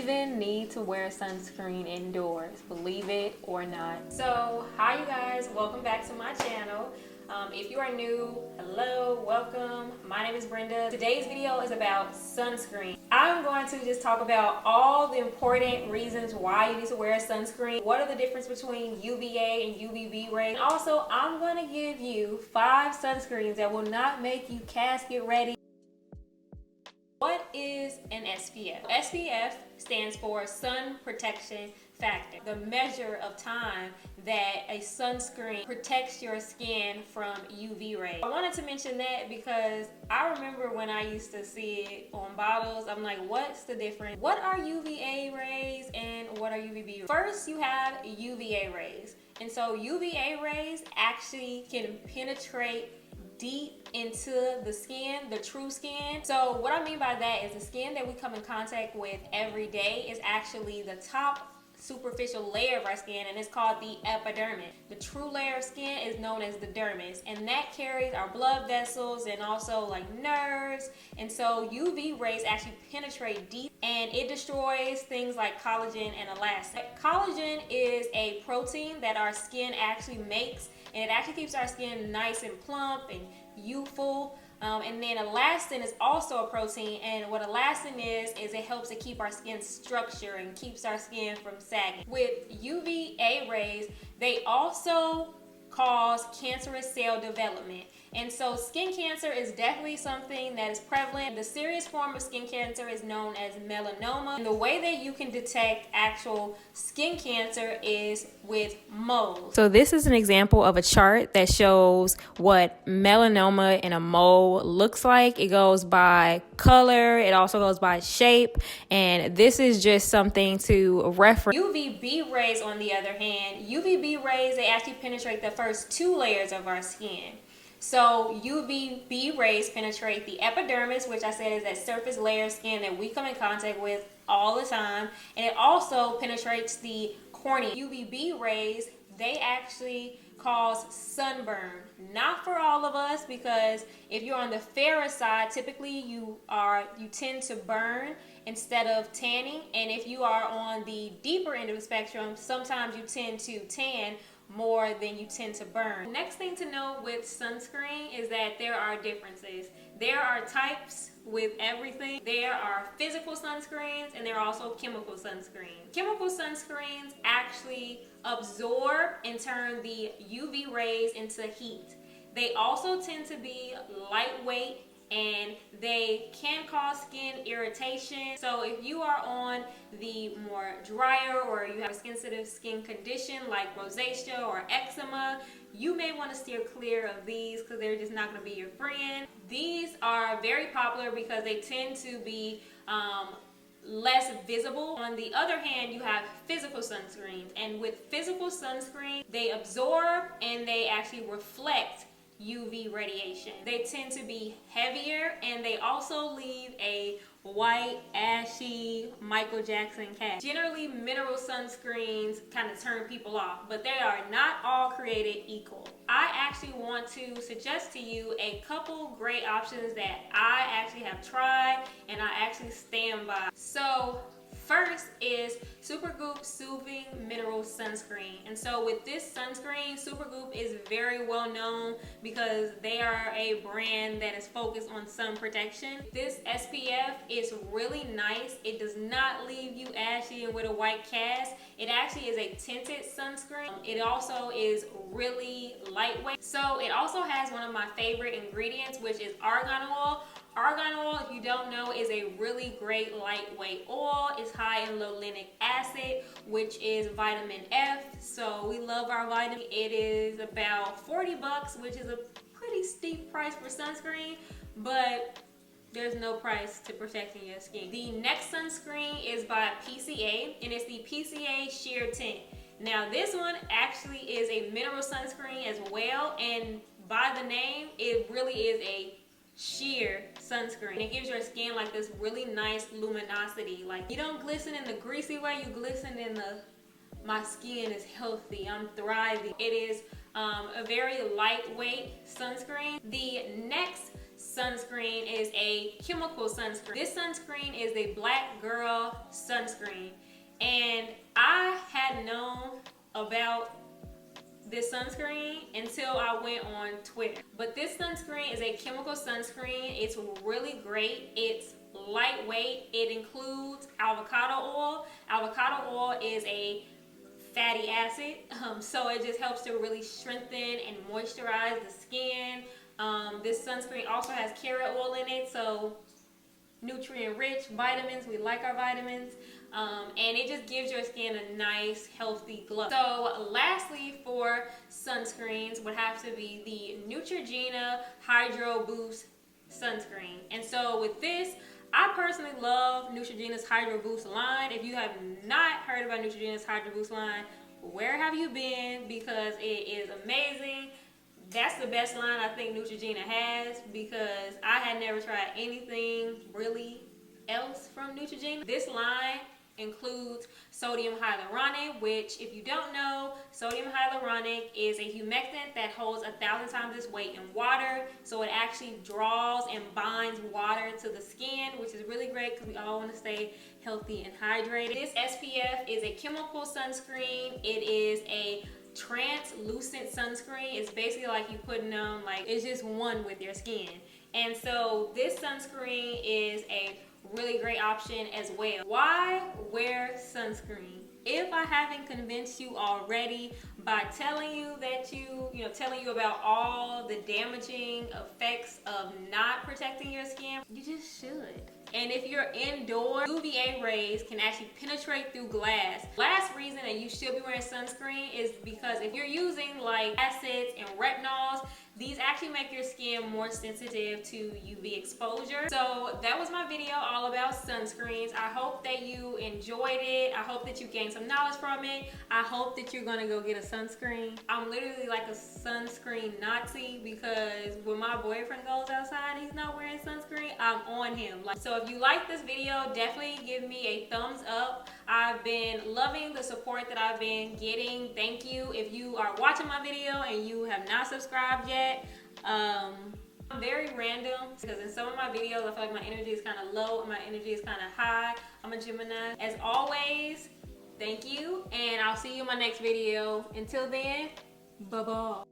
even need to wear sunscreen indoors, believe it or not. So hi you guys, welcome back to my channel. If you are new, hello, welcome. My name is Brenda. Today's video is about sunscreen. I'm going to just talk about all the important reasons why you need to wear sunscreen. What are the difference between UVA and UVB rays? And also, I'm going to give you 5 sunscreens that will not make you casket ready. What is an SPF? SPF stands for Sun Protection Factor, the measure of time that a sunscreen protects your skin from UV rays. I wanted to mention that because I remember when I used to see it on bottles, I'm like, what's the difference? What are UVA rays and what are UVB rays? First, you have UVA rays. And so UVA rays actually can penetrate deep into the skin, the true skin. So what I mean by that is the skin that we come in contact with every day is actually the top superficial layer of our skin, and it's called the epidermis. The true layer of skin is known as the dermis, and that carries our blood vessels and also like nerves. And so UV rays actually penetrate deep and it destroys things like collagen and elastin. Collagen is a protein that our skin actually makes, and it actually keeps our skin nice and plump and youthful. And then elastin is also a protein, and what elastin is it helps to keep our skin structure and keeps our skin from sagging. With UVA rays, they also cause cancerous cell development. And so skin cancer is definitely something that is prevalent. The serious form of skin cancer is known as melanoma. And the way that you can detect actual skin cancer is with moles. So this is an example of a chart that shows what melanoma in a mole looks like. It goes by color, it also goes by shape, and this is just something to reference. UVB rays, on the other hand, UVB rays, they actually penetrate the first 2 layers of our skin. So UVB rays penetrate the epidermis, which I said is that surface layer of skin that we come in contact with all the time, and it also penetrates the cornea. UVB rays, they actually cause sunburn. Not for all of us, because if you're on the fairer side, typically you tend to burn instead of tanning, and if you are on the deeper end of the spectrum, sometimes you tend to tan more than you tend to burn. Next thing to know with sunscreen is that there are differences. There are types with everything. There are physical sunscreens and there are also chemical sunscreens. Chemical sunscreens actually absorb and turn the UV rays into heat. They also tend to be lightweight and they can cause skin irritation. So if you are on the more drier or you have a sensitive skin condition like rosacea or eczema, you may want to steer clear of these because they're just not going to be your friend. These are very popular because they tend to be less visible. On the other hand, you have physical sunscreens, and with physical sunscreen, they absorb and they actually reflect UV radiation. They tend to be heavier and they also leave a white, ashy Michael Jackson cast. Generally, mineral sunscreens kind of turn people off, but they are not all created equal. I actually want to suggest to you a couple great options that I actually have tried and I actually stand by. So first is Supergoop Soothing Mineral Sunscreen. And so with this sunscreen, Supergoop is very well known because they are a brand that is focused on sun protection. This SPF is really nice. It does not leave you ashy and with a white cast. It actually is a tinted sunscreen. It also is really lightweight. So it also has one of my favorite ingredients, which is argan oil. Argan oil, if you don't know, is a really great lightweight oil. It's high in linoleic acid, which is vitamin F. So we love our vitamin. It is about 40 bucks, which is a pretty steep price for sunscreen, but there's no price to protecting your skin. The next sunscreen is by PCA, and it's the PCA Sheer Tint. Now this one actually is a mineral sunscreen as well, and by the name, it really is a sheer sunscreen. It gives your skin like this really nice luminosity. Like, you don't glisten in the greasy way, you glisten in the, my skin is healthy, I'm thriving. It is a very lightweight sunscreen. The next sunscreen is a chemical sunscreen. This sunscreen is a Blackgirl sunscreen. And I hadn't known about this sunscreen until I went on Twitter. But this sunscreen is a chemical sunscreen. It's really great. It's lightweight. It includes avocado oil. Avocado oil is a fatty acid, so it just helps to really strengthen and moisturize the skin. This sunscreen also has carrot oil in it, so nutrient rich, vitamins. We like our vitamins. And it just gives your skin a nice healthy glow. So lastly, for sunscreens would have to be the Neutrogena Hydro Boost sunscreen. And so with this, I personally love Neutrogena's Hydro Boost line. If you have not heard about Neutrogena's Hydro Boost line, where have you been? Because it is amazing. That's the best line I think Neutrogena has, because I had never tried anything really else from Neutrogena. This line includes sodium hyaluronic, which, if you don't know, sodium hyaluronic is a humectant that holds 1,000 times its weight in water. So it actually draws and binds water to the skin, which is really great because we all want to stay healthy and hydrated. This SPF is a chemical sunscreen. It is a translucent sunscreen. It's basically like you putting on, like, it's just one with your skin. And so this sunscreen is a really great option as well. Why wear sunscreen? If I haven't convinced you already by telling you that telling you about all the damaging effects of not protecting your skin, you just should. And if you're indoors, UVA rays can actually penetrate through glass. Last reason that you should be wearing sunscreen is because if you're using like acids and retinols, these actually make your skin more sensitive to UV exposure. So that was my video all about sunscreens. I hope that you enjoyed it. I hope that you gained some knowledge from it. I hope that you're gonna go get a sunscreen. I'm literally like a sunscreen Nazi, because when my boyfriend goes outside and he's not wearing sunscreen, I'm on him. So if you like this video, definitely give me a thumbs up. I've been loving the support that I've been getting. Thank you. If you are watching my video and you have not subscribed yet, I'm very random, because in some of my videos I feel like my energy is kind of low and my energy is kind of high. I'm a Gemini. As always, thank you, and I'll see you in my next video. Until then, bye-bye.